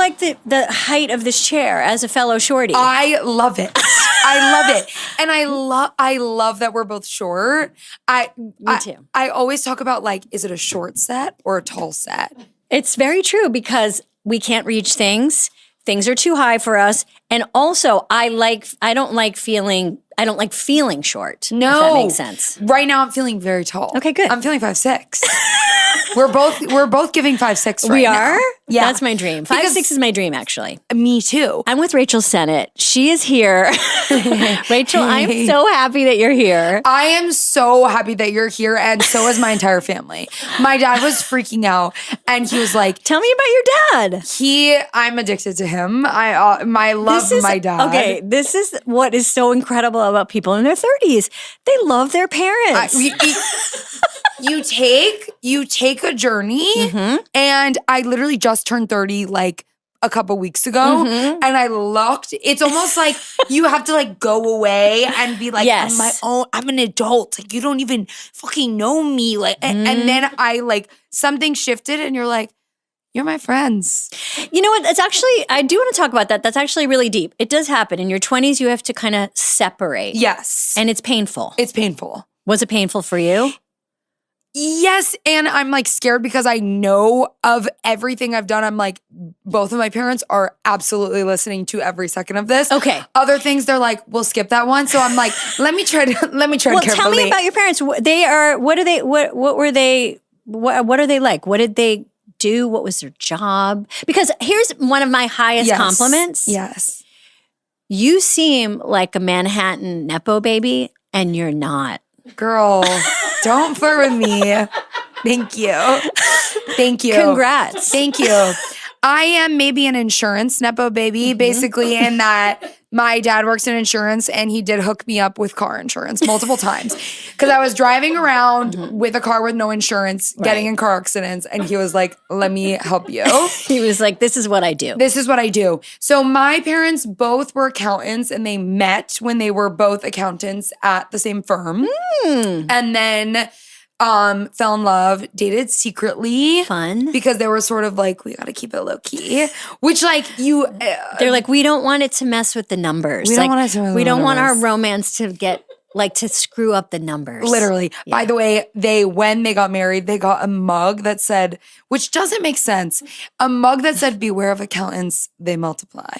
like the height of this chair as a fellow shorty? I love it. I love it. And I love that we're both short. Me too. I always talk about like, is it a short set or a tall set? It's very true because we can't reach things. Things are too high for us. And also I don't like feeling short. No. If that makes sense. Right now I'm feeling very tall. Okay, good. I'm feeling 5'6". We're both giving 5'6" right We now. are? Yeah. That's my dream. 5'6" is my dream, actually. Me too. I'm with Rachel Sennett. She is here. Rachel, I'm so happy that you're here. I am so happy that you're here, and so is my entire family. My dad was freaking out, and he was like, Tell me about your dad. I'm addicted to him. I love my dad. Okay, this is what is so incredible about people in their 30s. They love their parents. You take a journey, and I literally just turned 30 like a couple weeks ago, and it's almost like you have to like go away and be like, Yes. I'm an adult. Like you don't even fucking know me. Like, and then I like something shifted, and you're like, you're my friends. You know what? It's actually, I do want to talk about that. That's actually really deep. It does happen. In your 20s, you have to kind of separate. Yes. And it's painful. It's painful. Was it painful for you? Yes, and I'm like scared because I know of everything I've done. I'm like, both of my parents are absolutely listening to every second of this. Okay. Other things, they're like, we'll skip that one. So I'm like, let me tread Well, carefully. tell me about your parents. What are they like? What did they do? What was their job? Because here's one of my highest compliments. Yes. You seem like a Manhattan Nepo baby, and you're not. Girl, don't flirt with me. Thank you. Thank you. Congrats. Thank you. I am maybe an insurance Nepo baby, basically, in that my dad works in insurance and he did hook me up with car insurance multiple times. Because I was driving around with a car with no insurance, getting in car accidents, and he was like, let me help you. He was like, this is what I do. This is what I do. So my parents both were accountants, and they met when they were both accountants at the same firm. And then fell in love, dated secretly. Fun. Because they were sort of like, we gotta keep it low key. Which like They're like, we don't want it to mess with the numbers. We don't want it to mess with We the don't want our numbers. romance to get like to screw up the numbers. Literally. By the way, when they got married, they got a mug that said, which doesn't make sense, a mug that said, beware of accountants, they multiply.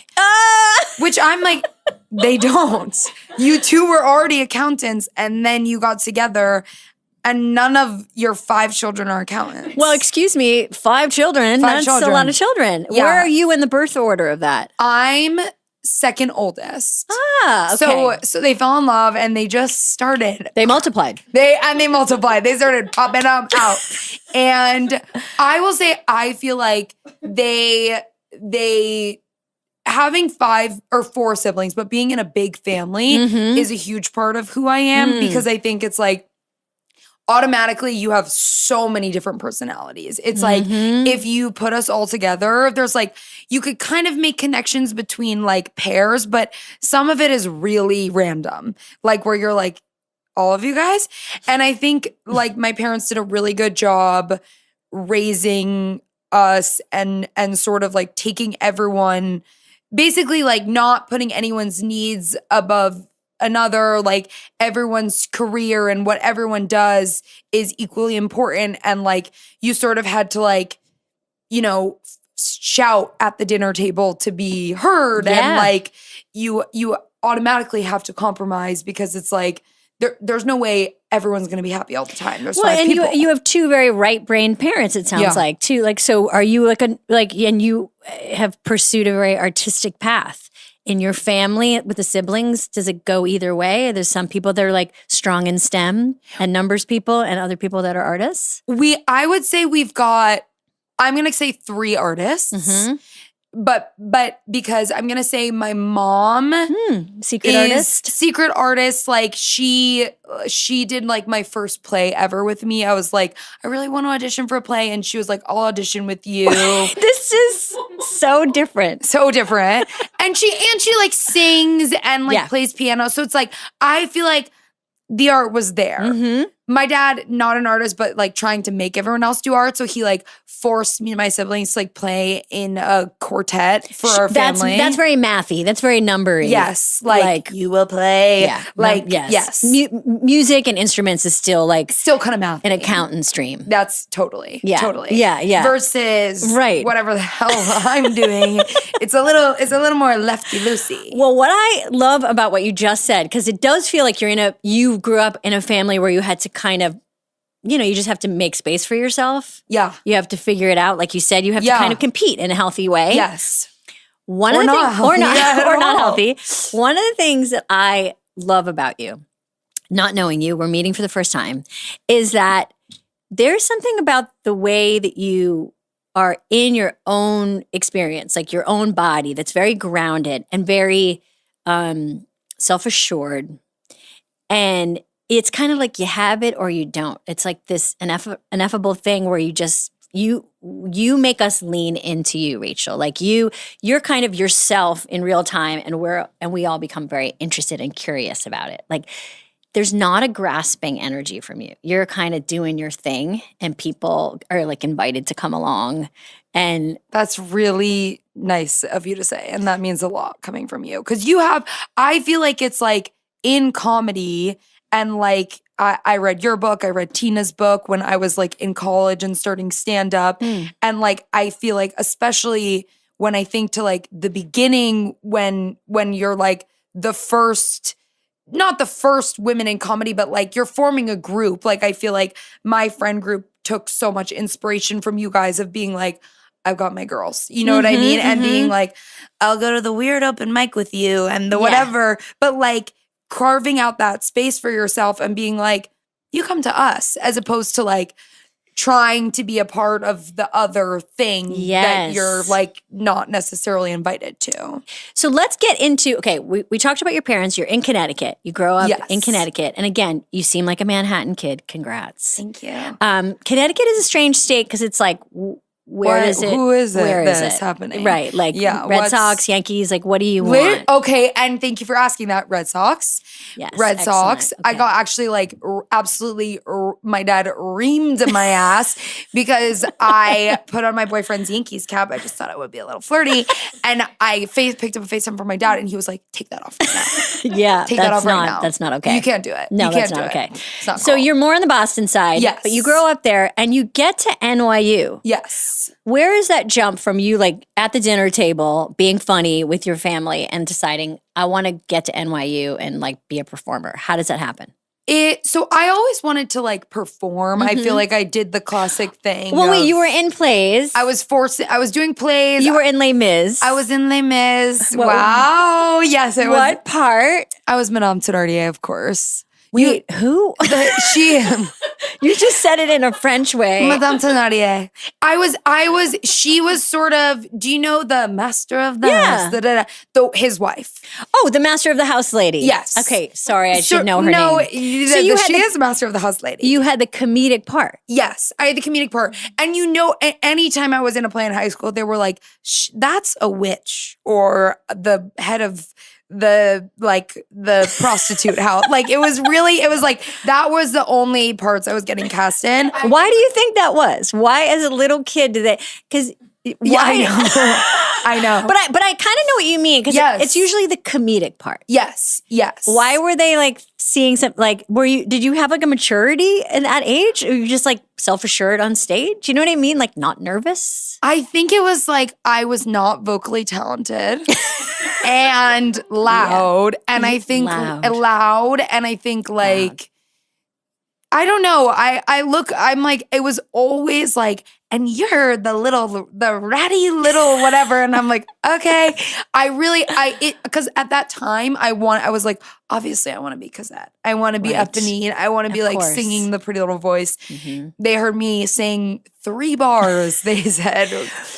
Which I'm like, they don't. You two were already accountants, and then you got together, and none of your 5 children are accountants. Well, excuse me, 5 children. That's a lot of children. Yeah. Where are you in the birth order of that? I'm second oldest. Okay. So they fell in love, and they just started. They multiplied. They multiplied. They started popping them out. And I will say, I feel like they having 5 or 4 siblings, but being in a big family is a huge part of who I am, because I think it's like, automatically you have so many different personalities. It's like, if you put us all together, there's like, you could kind of make connections between like pairs, but some of it is really random. Like where you're like, all of you guys. And I think like my parents did a really good job raising us and sort of like taking everyone, basically like not putting anyone's needs above another. Like everyone's career and what everyone does is equally important. And like you sort of had to like, you know, shout at the dinner table to be heard. And like you automatically have to compromise, because it's like there's no way everyone's going to be happy all the time. There's 5 people. And you have 2 very right-brained parents, it sounds like, too. Like, so are you and you have pursued a very artistic path in your family with the siblings? Does it go either way? There's some people that are like strong in STEM and numbers people, and other people that are artists. I would say we've got, I'm going to say 3 artists. But because I'm going to say my mom secret artist. Like she did like my first play ever with me. I was like, I really want to audition for a play. And she was like, I'll audition with you. This is so different. So different. And she like sings and like plays piano. So it's like, I feel like the art was there. my dad, not an artist, but like trying to make everyone else do art. So he like forced me and my siblings to like play in a quartet for our family. That's very mathy. That's very numbery. Yes. Like you will play. Yeah. Like, yes. Music and instruments is still kind of math. an accountant stream. That's totally. Yeah. Versus whatever the hell I'm doing. It's a little more lefty loosey. Well, what I love about what you just said, because it does feel like you grew up in a family where you had to kind of, you just have to make space for yourself. Yeah. You have to figure it out. Like you said, you have to kind of compete in a healthy way. Yes. Or not healthy. One of the things that I love about you, not knowing you, we're meeting for the first time, is that there's something about the way that you are in your own experience, like your own body, that's very grounded and very self-assured. And it's kind of like you have it or you don't. It's like this ineffable thing where you make us lean into you, Rachel. Like you're kind of yourself in real time, and we all become very interested and curious about it. Like there's not a grasping energy from you. You're kind of doing your thing, and people are like invited to come along. And that's really nice of you to say, and that means a lot coming from you, because I feel like it's like in comedy. And like, I read your book, I read Tina's book when I was like in college and starting stand up. And like, I feel like, especially when I think to like the beginning, when you're like not the first women in comedy, but like you're forming a group. Like, I feel like my friend group took so much inspiration from you guys of being like, I've got my girls, you know what I mean? And being like, I'll go to the weird open mic with you and the whatever. But like, carving out that space for yourself and being like, you come to us, as opposed to like trying to be a part of the other thing that you're like not necessarily invited to. So let's get into, okay, we talked about your parents. You're in Connecticut. You grow up in Connecticut. And again, you seem like a Manhattan kid. Congrats. Thank you. Connecticut is a strange state because it's like, where is it? Who is it? Where is this it happening? Right. Like Red Sox, Yankees, like what do you want? Okay. And thank you for asking that. Red Sox. Yes. Red Sox. Okay. I got actually like absolutely, my dad reamed my ass because I put on my boyfriend's Yankees cap. I just thought it would be a little flirty. And I picked up a FaceTime from my dad and he was like, take that off right now. Yeah. Take that off right now. That's not okay. You can't do it. No, you that's can't not do okay. It's not so cool. you're more on the Boston side. Yes. But you grow up there and you get to NYU. Yes. Where is that jump from you like at the dinner table being funny with your family and deciding I want to get to NYU and like be a performer? How does that happen? So I always wanted to like perform. I feel like I did the classic thing. Well, wait, you were in plays. I was doing plays. You were in Les Mis. I was in Les Mis. Wow. Yes, it was. What part? I was Madame Thénardier, of course. Wait, who? You just said it in a French way. Madame Thénardier. She was sort of, do you know the master of the house? His wife. Oh, the master of the house lady. Yes. Okay, sorry, I should know her name. So she is the master of the house lady. You had the comedic part. Yes, I had the comedic part. And anytime I was in a play in high school, they were like, that's a witch or the head of the prostitute house. Like it was like that was the only parts I was getting cast in. Why do you think that was? Why as a little kid did they? Because I know. But I kind of know what you mean because it's usually the comedic part. Yes. Why were they like seeing some like? Did you have like a maturity in that age, or you just like self-assured on stage? You know what I mean? Like not nervous. I think it was like I was not vocally talented. And loud, and I think loud, and I think like I don't know. I'm like it was always like, and you're the ratty little whatever, and I'm like, okay. Because at that time I was like, obviously I want to be Cosette. I want to be Eponine. I want to be like singing the pretty little voice. Mm-hmm. They heard me sing 3 bars. They said,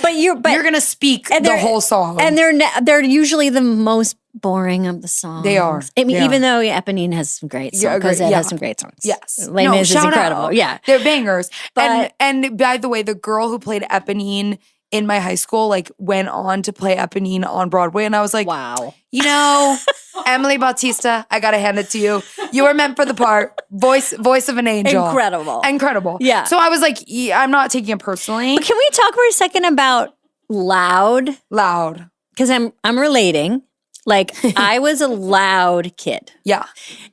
but you're gonna speak the whole song, and they're usually the most boring of the songs. They are. I mean, even though Eponine has some great songs, Cosette has some great songs. Yes, Les Mis is incredible. Out. Yeah, they're bangers. But and by the way, the girl who played Eponine in my high school like went on to play Eponine on Broadway. And I was like, Wow. you know, Emily Bautista, I got to hand it to you. You were meant for the part. Voice of an angel. Incredible. Yeah. So I was like, I'm not taking it personally. But can we talk for a second about loud? Loud. Because I'm relating. Like, I was a loud kid. Yeah.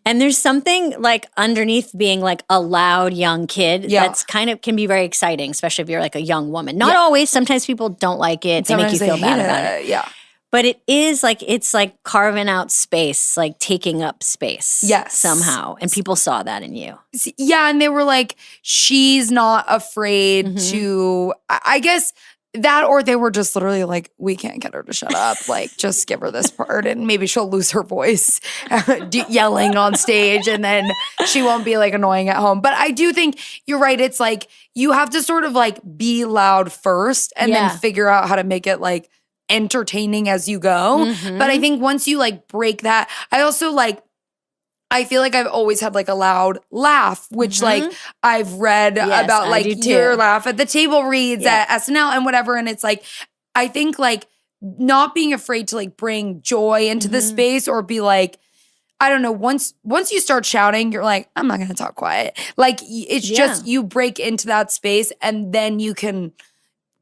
And there's something like underneath being like a loud young kid that's kind of can be very exciting, especially if you're like a young woman. Not always. Sometimes people don't like it. They make you feel bad about it. Yeah. But it is like, it's like carving out space, like taking up space. Yes. Somehow. And people saw that in you. Yeah. And they were like, she's not afraid to, I guess that, or they were just literally like, we can't get her to shut up. Like, just give her this part and maybe she'll lose her voice yelling on stage and then she won't be like annoying at home. But I do think you're right. It's like, you have to sort of like be loud first and then figure out how to make it like entertaining as you go. But I think once you like break that, I also like, I feel like I've always had like a loud laugh, which like I've read about like your laugh at the table reads at SNL and whatever. And it's like, I think like not being afraid to like bring joy into the space or be like, I don't know, once you start shouting, you're like, I'm not going to talk quiet. Like it's just, you break into that space and then you can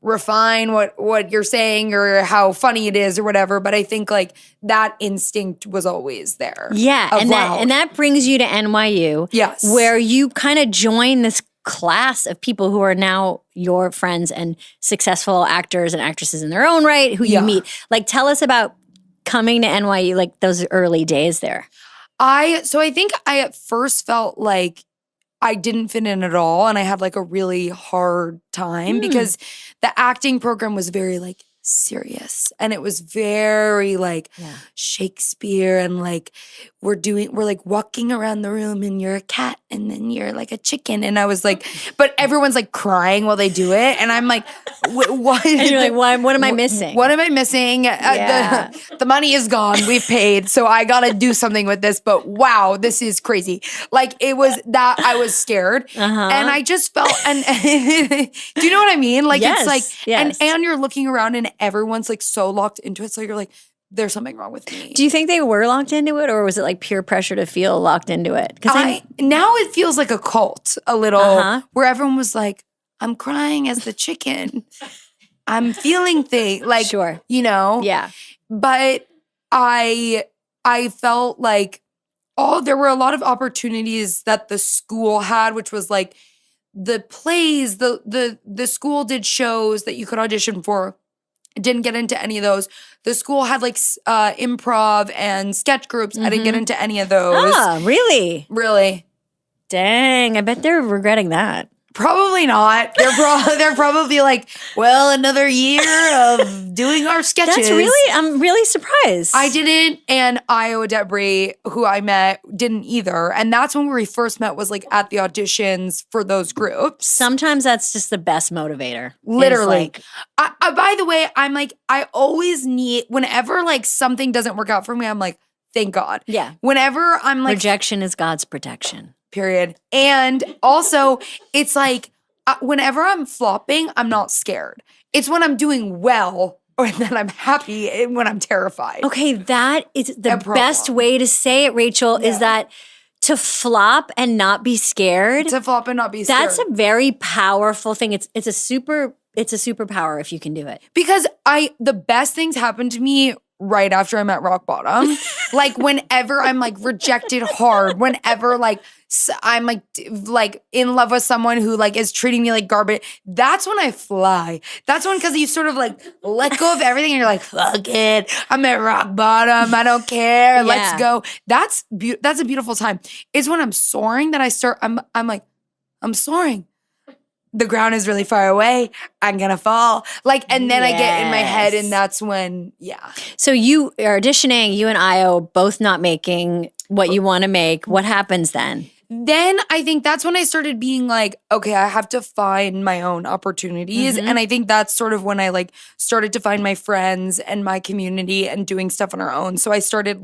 refine what you're saying or how funny it is or whatever. But I think like that instinct was always there. Yeah. And that brings you to NYU. Yes. Where you kind of join this class of people who are now your friends and successful actors and actresses in their own right, who you meet. Like, tell us about coming to NYU, like those early days there. So I think I at first felt like I didn't fit in at all. And I had like a really hard time because the acting program was very like serious. And it was very like Shakespeare and like we're like walking around the room and you're a cat and then you're like a chicken. And I was like, but everyone's like crying while they do it. And I'm like, what? And you're like, what am I missing? What am I missing? The money is gone. We've paid. So I got to do something with this. But wow, this is crazy. Like it was that I was scared. And I just felt, and do you know what I mean? Like it's like, and you're looking around and everyone's like so locked into it. So you're like, there's something wrong with me. Do you think they were locked into it or was it like peer pressure to feel locked into it? Because now it feels like a cult a little where everyone was like, I'm crying as the chicken. I'm feeling things like, you know? Yeah. But I felt like, there were a lot of opportunities that the school had, which was like the plays, the school did shows that you could audition for. Didn't get into any of those. The school had like improv and sketch groups. I didn't get into any of those. Ah, really? Really? Dang, I bet they're regretting that. Probably not. They're probably like, well, another year of doing our sketches. I'm really surprised. I didn't, and Io Debris, who I met, didn't either. And that's when we first met, was like at the auditions for those groups. Sometimes that's just the best motivator. Literally. By the way, I'm like, I always need, whenever like something doesn't work out for me, I'm like, thank God. Yeah. Whenever I'm like, rejection is God's protection. Period. And also, it's like, whenever I'm flopping, I'm not scared. It's when I'm doing well or that I'm happy and when I'm terrified. Okay, that is the best way to say it, Rachel, is that to flop and not be scared. To flop and not be scared. That's a very powerful thing. It's a superpower if you can do it. Because the best things happen to me right after I'm at rock bottom. Like whenever I'm like rejected hard, whenever like I'm like in love with someone who like is treating me like garbage, that's when I fly. That's when, because you sort of like let go of everything and you're like, fuck it, I'm at rock bottom, I don't care, let's go. That's a beautiful time. It's when I'm soaring that I start, I'm like, I'm soaring. The ground is really far away. I'm gonna fall. Like, and then I get in my head, and that's when, So you are auditioning, you and Io both not making what you want to make. What happens then? Then I think that's when I started being like, okay, I have to find my own opportunities. And I think that's sort of when I like started to find my friends and my community and doing stuff on our own. So I started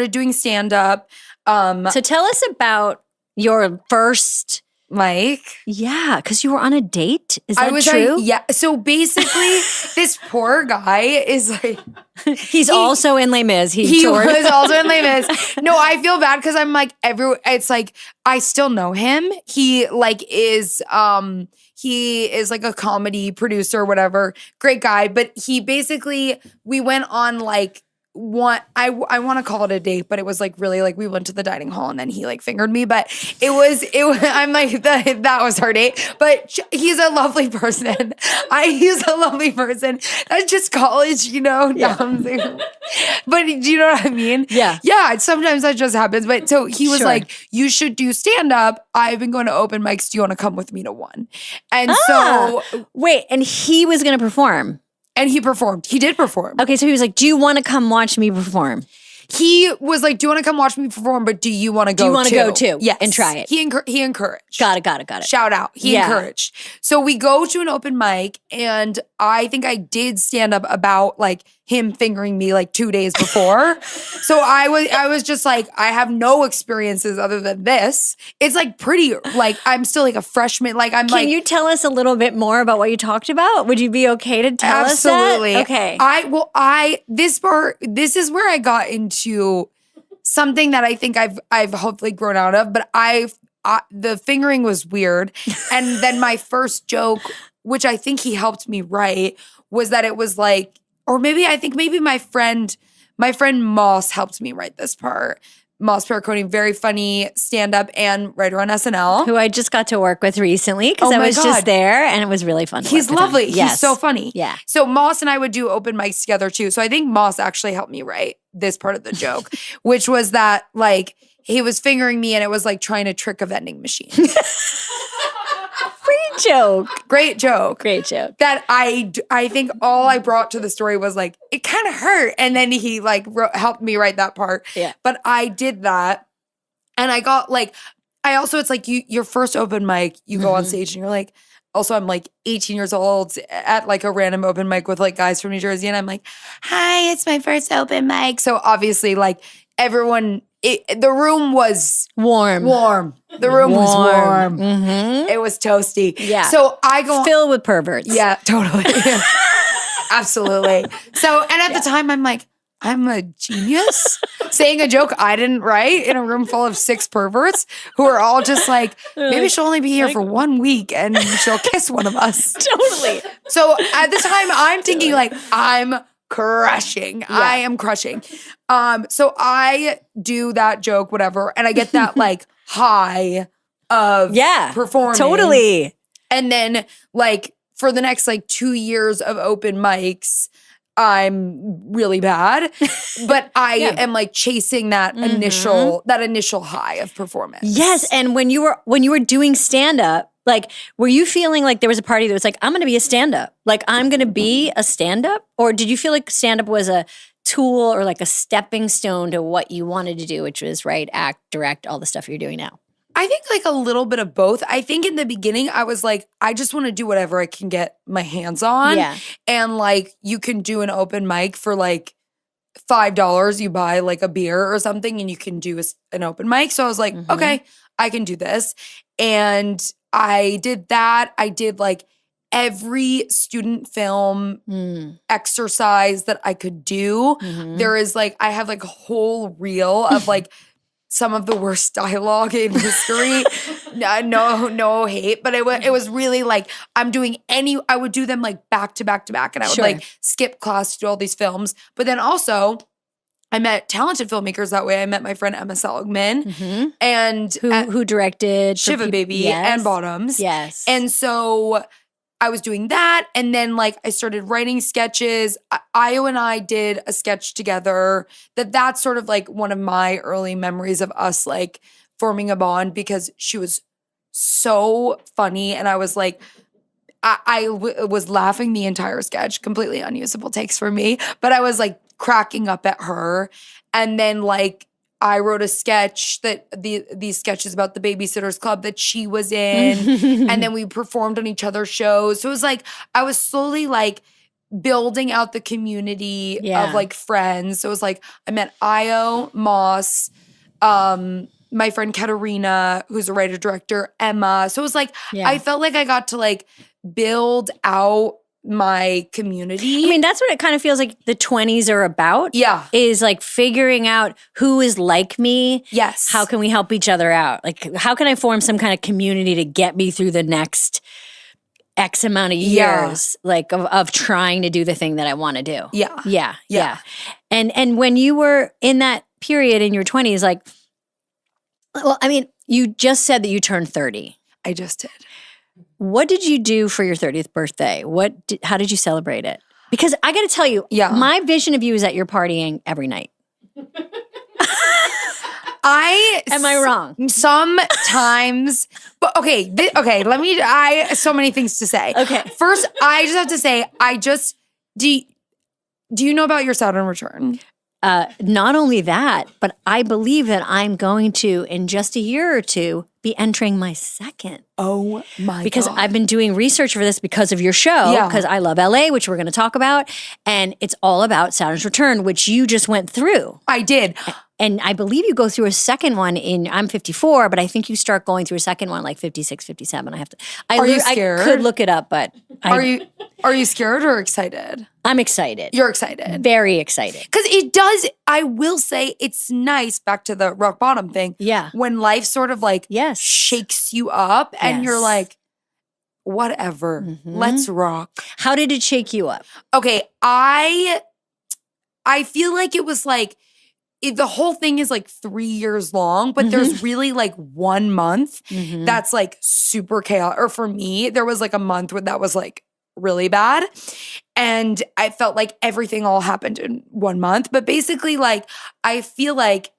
doing stand up. So tell us about your first mic. Yeah, because you were on a date. Is that I was true? yeah. So basically, this poor guy is like He's also in Les Mis. he toured. was also in Les Mis. No, I feel bad because I'm like it's like I still know him. He is like a comedy producer, whatever. Great guy, but he basically we went on like I want to call it a date, but it was like really like we went to the dining hall and then he like fingered me, but it was I'm like that was our date. But he's a lovely person. He's a lovely person. That's just college, you know. Yeah. But do you know what I mean? Yeah. Yeah. Sometimes that just happens. But so he was Sure. like, "You should do stand up. I've been going to open mics. Do you want to come with me to one?" And so Wait, and he was going to perform. and he performed. He did perform. Okay, so he was like, "Do you want to come watch me perform?" He was like, "Do you want to come watch me perform? But do you want to go? Do you want to go too? Yes, and try it. He encouraged. Got it. Shout out. He Yeah. encouraged. So we go to an open mic, and I think I did stand up about like him fingering me like 2 days before. So I was just like, I have no experiences other than this. It's like pretty like I'm still like a freshman. Like I'm Can you tell us a little bit more about what you talked about? Would you be okay to tell absolutely. us that? Okay. This is where I got into something that I think I've hopefully grown out of, but the fingering was weird. And then my first joke, which I think he helped me write, was that it was like, or maybe my friend Moss helped me write this part. Moss Pericone, very funny stand-up and writer on SNL. Who I just got to work with recently because Oh I my was God. just there and it was really fun. To He's work with him. lovely. Yes. He's so funny. Yeah. So Moss and I would do open mics together too. So I think Moss actually helped me write this part of the joke, which was that like he was fingering me and it was like trying to trick a vending machine. Great joke. Great joke. Great joke. That I think all I brought to the story was like, it kind of hurt. And then he like helped me write that part. Yeah. But I did that. And I got like, it's like your first open mic, you go on stage and you're like, also I'm like 18 years old at like a random open mic with like guys from New Jersey. And I'm like, hi, it's my first open mic. So obviously like everyone, the room was Warm. The room was warm. Mm-hmm. It was toasty. Yeah. So I go Filled with perverts. yeah, totally. Absolutely. So, and at the time, I'm like, I'm a genius saying a joke I didn't write in a room full of 6 perverts who are all just like, maybe she'll only be here for 1 week and she'll kiss one of us. Totally. So at the time, I'm thinking like, I'm crushing. I am crushing. So I do that joke, whatever, and I get that like high of performing. Totally. And then like for the next like 2 years of open mics, I'm really bad, but I am like chasing that initial high of performance. Yes, and when you were doing stand up, like were you feeling like there was a party that was like I'm going to be a stand up? Like I'm going to be a stand up? Or did you feel like stand up was a tool or like a stepping stone to what you wanted to do, which was write, act, direct, all the stuff you're doing now? I think like a little bit of both. I think in the beginning I was like, I just want to do whatever I can get my hands on. Yeah. And like you can do an open mic for like $5. You buy like a beer or something and you can do an open mic. So I was like, okay, I can do this. And I did that. I did like every student film exercise that I could do. There is like, I have like a whole reel of like some of the worst dialogue in history. No hate, but it was really like I'm doing I would do them like back to back to back, and I would like skip class to do all these films. But then also, I met talented filmmakers that way. I met my friend Emma Seligman, and who directed Shiva Baby and Bottoms. Yes, and so I was doing that. And then like I started writing sketches. Io and I did a sketch together that's sort of like one of my early memories of us like forming a bond because she was so funny. And I was like, I was laughing the entire sketch, completely unusable takes for me, but I was like cracking up at her. And then like I wrote a sketch that these sketches about the Babysitters Club that she was in. And then we performed on each other's shows. So it was like, I was slowly like building out the community of like friends. So it was like, I met Io, Moss, my friend Katerina, who's a writer director, Emma. So it was like Yeah. I felt like I got to like build out my community. I mean, that's what it kind of feels like the 20s are about. Yeah. Is like figuring out who is like me. Yes. How can we help each other out? Like, how can I form some kind of community to get me through the next X amount of years, like of trying to do the thing that I want to do? Yeah. Yeah. And when you were in that period in your 20s, like, well, I mean, you just said that you turned 30. I just did. What did you do for your 30th birthday? How did you celebrate it? Because I got to tell you, Yeah. my vision of you is that you're partying every night. Am I wrong? Sometimes, but okay, so many things to say. Okay. First, I just have to say, do you know about your Saturn return? Not only that, but I believe that I'm going to, in just a year or two, be entering my second. Oh my Because God. I've been doing research for this because of your show, Yeah. because I love LA, which we're going to talk about. And it's all about Saturn's return, which you just went through. I did. And I believe you go through a second one I'm 54, but I think you start going through a second one like 56, 57. Are you scared? I could look it up, but Are you scared or excited? I'm excited. You're excited. Very excited. Because it does, I will say it's nice, back to the rock bottom thing. Yeah. When life sort of like Yes. shakes you up and you're Yes. like, whatever, let's rock. How did it shake you up? Okay, I feel like it was like, the whole thing is like 3 years long, but there's really like 1 month that's like super chaotic. Or for me, there was like a month where that was like really bad. And I felt like everything all happened in 1 month. But basically, like, I feel like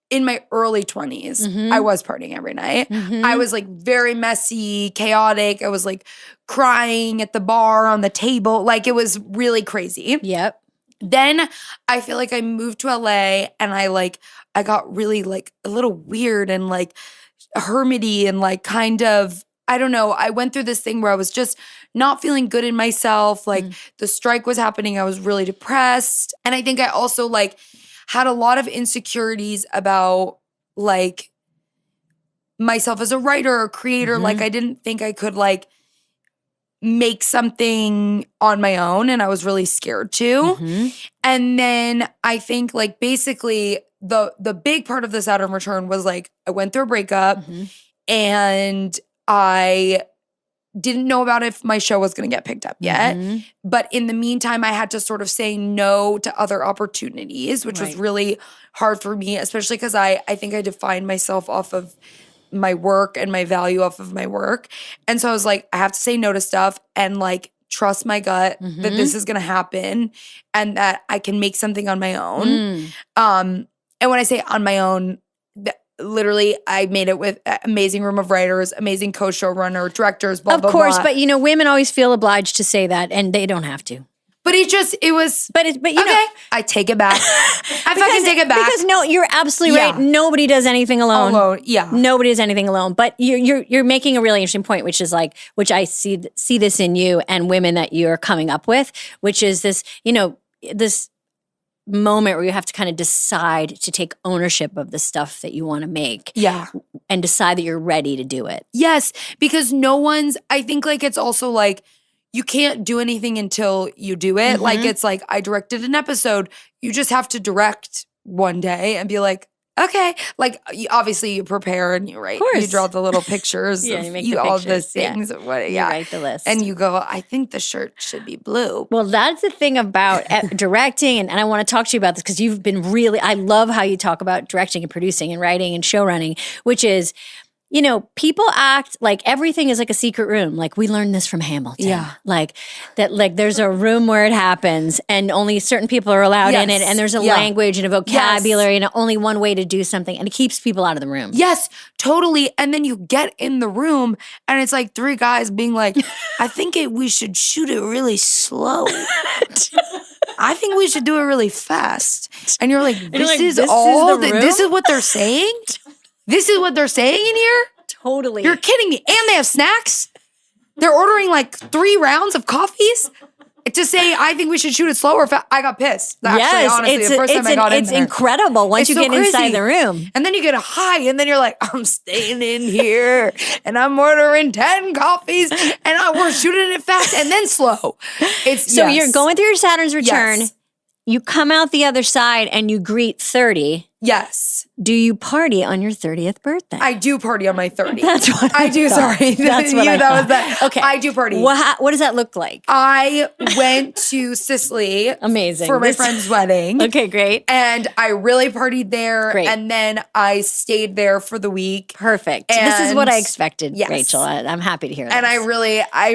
in my early 20s, I was partying every night. I was like very messy, chaotic. I was like crying at the bar, on the table. Like, it was really crazy. Yep. Then I feel like I moved to LA and I got really like a little weird and like hermity and like kind of, I don't know. I went through this thing where I was just not feeling good in myself. Like the strike was happening. I was really depressed. And I think I also like had a lot of insecurities about like myself as a writer or creator. Like I didn't think I could like make something on my own, and I was really scared to. And then I think like basically the big part of the Saturn return was like I went through a breakup and I didn't know about if my show was going to get picked up yet. But in the meantime, I had to sort of say no to other opportunities, which was really hard for me, especially because I think I defined myself off of my work and my value off of my work. And so I was like, I have to say no to stuff and like trust my gut that this is going to happen and that I can make something on my own. And when I say on my own, literally I made it with an amazing room of writers, amazing co-showrunner, directors, blah, blah, Of course, blah. but you know, women always feel obliged to say that, and they don't have to. But it was, But you okay, know, I take it back. I fucking take it back. Because no, you're absolutely right. Nobody does anything alone. Yeah. Nobody does anything alone. But you're making a really interesting point, which is like, which I see this in you and women that you're coming up with, which is this, you know, this moment where you have to kind of decide to take ownership of the stuff that you want to make. Yeah. And decide that you're ready to do it. Yes, because I think like it's also like, you can't do anything until you do it. Like it's like I directed an episode. You just have to direct one day and be like, okay. Like obviously you prepare and you write. Of course. You draw the little pictures. Yeah, of you make the all the pictures. things. Yeah. What, You write the list. And you go, I think the shirt should be blue. Well, that's the thing about directing, and I want to talk to you about this because you've been I love how you talk about directing and producing and writing and show running, which is, you know, people act like everything is like a secret room. Like we learned this from Hamilton. Yeah. Like that, like there's a room where it happens and only certain people are allowed in it. And there's a language and a vocabulary and only one way to do something. And it keeps people out of the room. Yes, totally. And then you get in the room and it's like 3 guys being like, I think we should shoot it really slow. I think we should do it really fast. And you're like, this is what they're saying? This is what they're saying in here? Totally. You're kidding me. And they have snacks? They're ordering like 3 rounds of coffees? to say I think we should shoot it slower. I got pissed. Actually, honestly, the first time I got in it's there. incredible once It's you so get inside crazy. the room. And then you get a high, and then you're like, I'm staying in here, and I'm ordering 10 coffees, and we're shooting it fast and then slow. So you're going through your Saturn's return. Yes. You come out the other side and you greet 30. Yes. Do you party on your 30th birthday? I do party on my 30th. That's what I do. thought. Sorry. That's what I that was thought. that. Okay. I do party. What does that look like? I went to Sicily Amazing. for my friend's wedding. Okay, great. And I really partied there. Great. And then I stayed there for the week. Perfect. This is what I And- expected, yes. Rachel. I'm happy to hear that. And I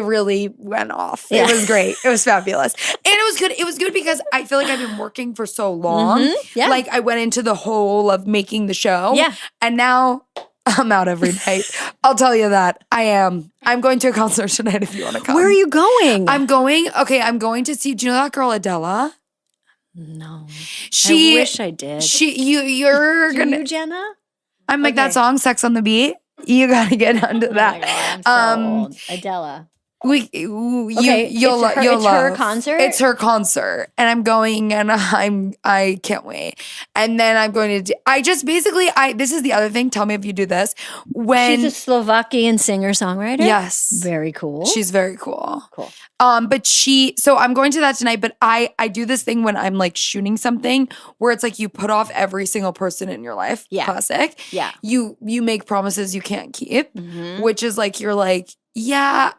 really went off. Yeah. It was great. It was fabulous. And it was good. It was good because I feel like I've been working for so long. Yeah. Like I went into the hole of making the show. Yeah. And now I'm out every night. I'll tell you that. I am. I'm going to a concert tonight if you want to come. Where are you going? I'm going to see, do you know that girl Adela? No. She I wish I did. You're Do gonna you, Jenna? I'm like Okay. that song, Sex on the Beat. You gotta get onto Oh my that. God, I'm so old. Adela. Okay, you'll it's her love. concert? It's her concert, and I'm going, and I can't wait. And then I'm going to. This is the other thing. Tell me if you do this. When She's a Slovakian singer-songwriter? yes, Very cool. she's very cool. cool. But so I'm going to that tonight, but I do this thing when I'm like shooting something where it's like you put off every single person in your life. Yeah. Classic. Yeah. You make promises you can't keep, Mhm. which is like you're like, yeah,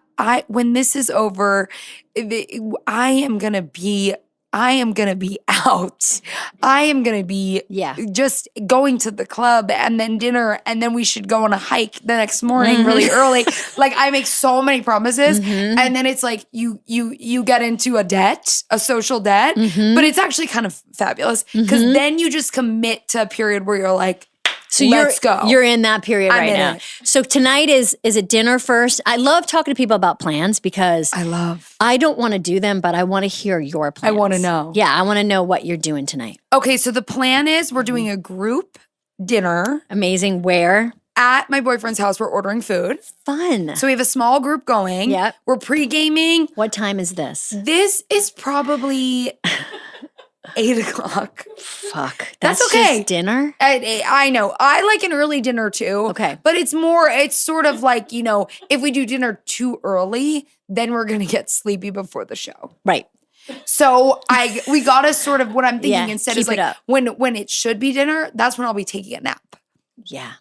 when this is over, I am gonna be out. I am gonna be Yeah. just going to the club and then dinner, and then we should go on a hike the next morning really early. Like I make so many promises, and then it's like you get into a social debt, but it's actually kind of fabulous because then you just commit to a period where you're like, So let's go. You're in that period I'm right in now. it. So tonight is a dinner first. I love talking to people about plans because I don't want to do them, but I want to hear your plans. I wanna know. Yeah, I want to know what you're doing tonight. Okay, so the plan is we're doing a group dinner Amazing. Where? at my boyfriend's house. We're ordering food. Fun. So we have a small group going. Yep. We're pre-gaming. What time is this? This is probably 8:00. Fuck. That's okay. Just dinner? I know. I like an early dinner too. Okay. But it's sort of like, if we do dinner too early, then we're going to get sleepy before the show. Right. So we got to sort of, what I'm thinking Yeah, instead keep is it like up. when it should be dinner, that's when I'll be taking a nap. Yeah.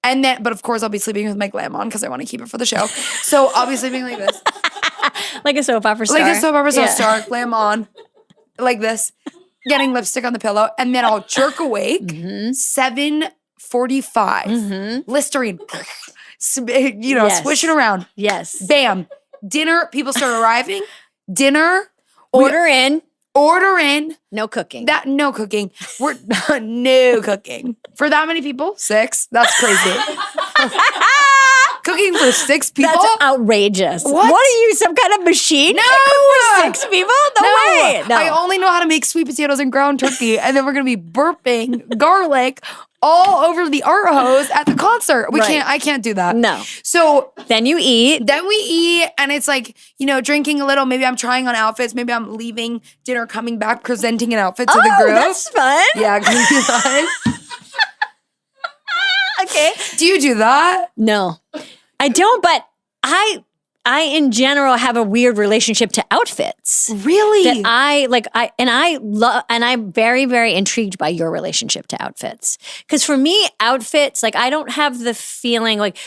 And then, but of course, I'll be sleeping with my glam on because I want to keep it for the show. So I'll be sleeping like this, Like a soap opera star. like a soap opera Yeah. star, glam on, like this, getting lipstick on the pillow, and then I'll jerk awake. Mhm. 7:45, Mhm. Listerine, Yes. swishing around. Yes. Bam, dinner. People start arriving. Dinner. Order in. Order in. No cooking. No cooking. We're no cooking for that many people. 6. That's crazy. Cooking for 6 people. That's outrageous. What? What are you, some kind of machine? No! to cook for 6 people? No way. No. I only know how to make sweet potatoes and ground turkey, and then we're gonna be burping garlic all over the art hose at the concert. Right. I can't do that. No. So Then you eat. then we eat, and it's like, drinking a little. Maybe I'm trying on outfits. Maybe I'm leaving dinner, coming back, presenting an outfit to the Oh, group. that's fun. Yeah, can you do that? Okay. Do you do that? No, I don't, but I in general have a weird relationship to outfits. Really? That I'm very, very intrigued by your relationship to outfits. Because for me, outfits, like I don't have the feeling like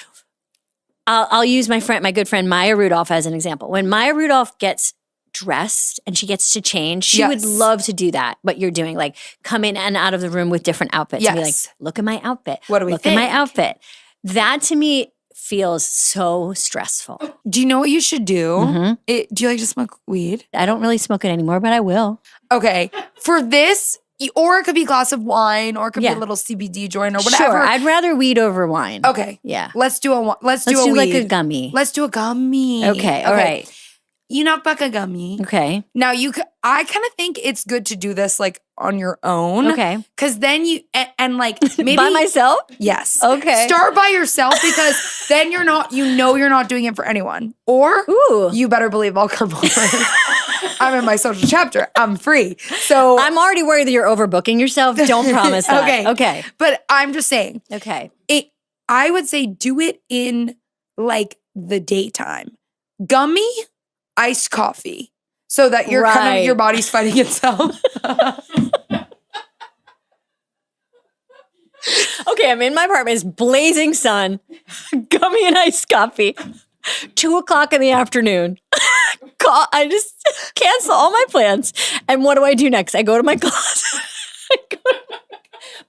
I'll use my good friend Maya Rudolph as an example. When Maya Rudolph gets dressed and she gets to change, she would Yes. love to do that. What you're doing, like come in and out of the room with different outfits and be like, Yes. look at my outfit. What do we Look at my think? outfit. That to me feels so stressful. Do you know what you should do? Mhm. Do you like to smoke weed? I don't really smoke it anymore, but I will. Okay. For this, or it could be a glass of wine, or it could Yeah. be a little CBD joint, or whatever. Sure, I'd rather weed over wine. Okay. Yeah. Let's do a Let's do do a like a weed. gummy. Let's do a gummy. Okay, all right. Inakbaka gummy. Okay. Now I kind of think it's good to do this like on your own. Okay. Because then and like maybe By myself? Yes. Okay. Start by yourself because then you're not doing it for anyone. Or Ooh. you better believe I'll come over. I'm in my social chapter. I'm free. So I'm already worried that you're overbooking yourself. Don't promise that. Okay. Okay. But I'm just saying, Okay. I would say do it in like the daytime. Gummy, iced coffee. So that you're kind Right. of, your body's fighting itself. Okay, I'm in my apartment. It's blazing sun, gummy and iced coffee, 2:00 in the afternoon. I just cancel all my plans. And what do I do next? I go to my closet.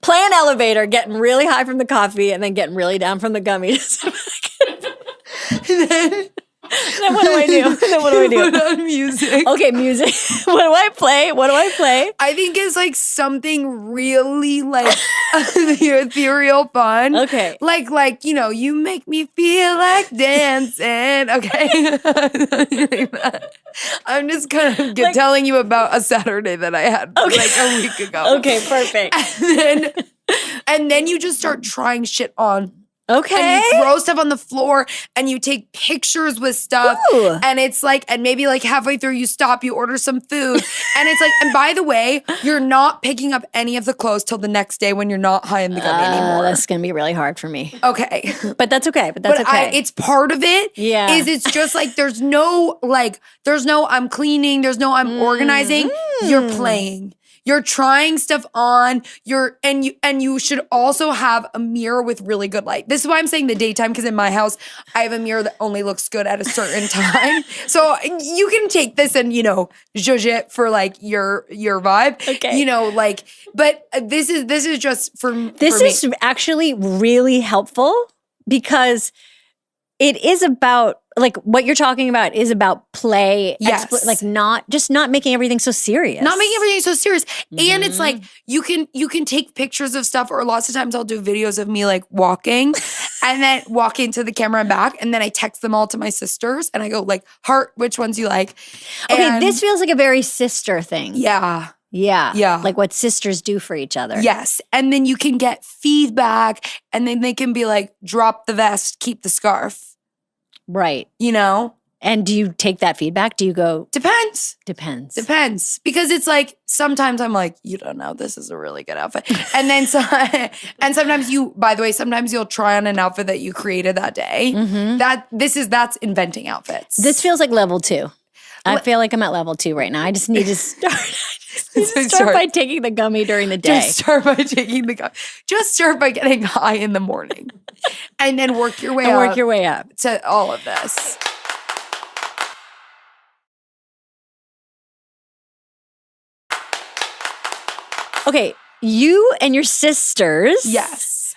Play an elevator, getting really high from the coffee and then getting really down from the gummy. Then what do I do? Put on music. Okay, music. What do I play? I think it's like something really like ethereal fun. Okay. Like, you know, you make me feel like dancing. Okay. I'm just kind of telling you about a Saturday that I had like a week ago. Okay, perfect. And then you just start trying shit on. Okay. And you throw stuff on the floor and you take pictures with stuff. Ooh. And it's like, and maybe like halfway through you stop, you order some food. And it's like, and by the way, you're not picking up any of the clothes till the next day when you're not high in the gummy anymore. That's going to be really hard for me. Okay. But that's okay. It's part of it. Yeah. It's just like, there's no I'm cleaning. There's no I'm organizing. You're playing. You're trying stuff on. And you should also have a mirror with really good light. This is why I'm saying the daytime, because in my house, I have a mirror that only looks good at a certain time. So you can take this and, you know, judge it for like your vibe. Okay. You know, like, but this is just for This for me. is actually really helpful because it is about, like, what you're talking about is about play. Yes. Like not making everything so serious. Not making everything so serious. And it's like you can take pictures of stuff, or lots of times I'll do videos of me like walking and then walking to the camera and back. And then I text them all to my sisters and I go like, heart, which ones you like? Okay, And this feels like a very sister thing. yeah. Yeah. Yeah. Like what sisters do for each other. Yes. And then you can get feedback and then they can be like, drop the vest, keep the scarf. Right. You know? And do you take that feedback? Do you go, Depends. depends. Because it's like, sometimes I'm like, you don't know, this is a really good outfit. And then and sometimes sometimes you'll try on an outfit that you created that day. That's inventing outfits. This feels like level 2. I feel like I'm at level 2 right now. I just need to start. Start by taking the gummy during the day. Just start by taking the gummy. Just start by getting high in the morning. And then work your way up to all of this. Okay, you and your sisters. Yes.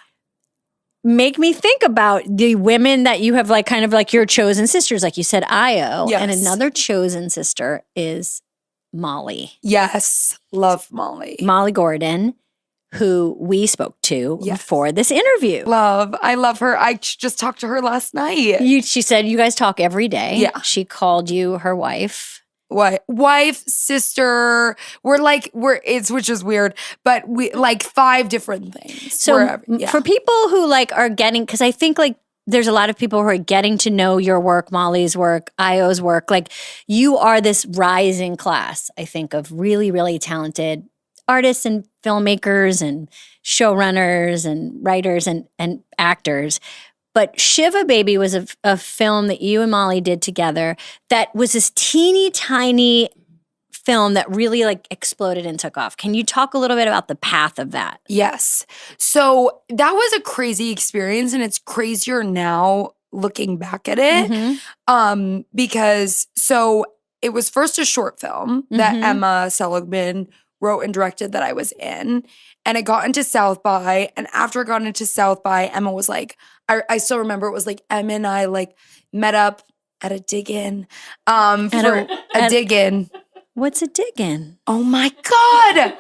Make me think about the women that you have like kind of like your chosen sisters. Like you said, Io. Yes. And another chosen sister is Molly. Yes. Love Molly. Molly Gordon, who we spoke to Yes. for this interview. I love her. I just talked to her last night. She said you guys talk every day. Yeah. She called you her wife. Wife, sister. Which is weird, but we like 5 different things. So for people who like are getting, because I think like there's a lot of people who are getting to know your work, Molly's work, Io's work. Like you are this rising class, I think, of really, really talented artists and filmmakers and showrunners and writers and actors. But Shiva Baby was a film that you and Molly did together that was this teeny tiny film that really like exploded and took off. Can you talk a little bit about the path of that? Yes. So that was a crazy experience, and it's crazier now looking back at it. Because so it was first a short film that Emma Seligman wrote and directed that I was in. And it got into South by. And after it got into South by, Emma was like, I still remember it was like Emma and I like met up at a dig-in. For a dig-in. What's a dig-in? Oh my God.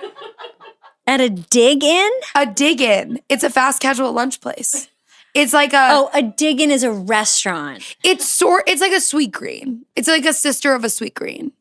At a dig-in? A dig-in. It's a fast casual lunch place. It's like a dig-in is a restaurant. It's like a Sweet Green. It's like a sister of a Sweet Green.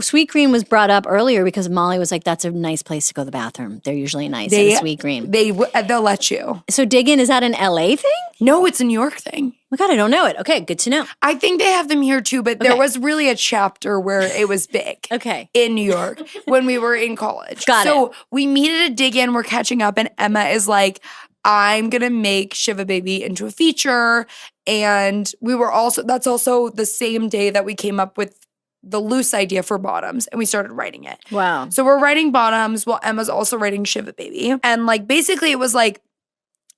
Sweet Green was brought up earlier because Molly was like, that's a nice place to go to the bathroom. They're usually nice at a Sweet Green. They'll let you. So Dig In, is that an LA thing? No, it's a New York thing. Oh my God, I don't know it. Okay, good to know. I think they have them here too, but there was really a chapter where it was big. Okay. In New York when we were in college. So we meet at a Dig In, we're catching up, and Emma is like, I'm gonna make Shiva Baby into a feature. And that's also the same day that we came up with the loose idea for Bottoms, and we started writing it. Wow. So we're writing Bottoms while Emma's also writing Shiva Baby. And like basically it was like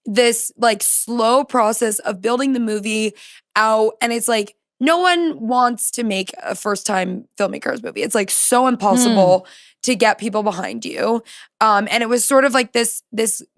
this like slow process of building the movie out. And it's like, no one wants to make a first-time filmmaker's movie. It's like so impossible to get people behind you. And it was sort of like this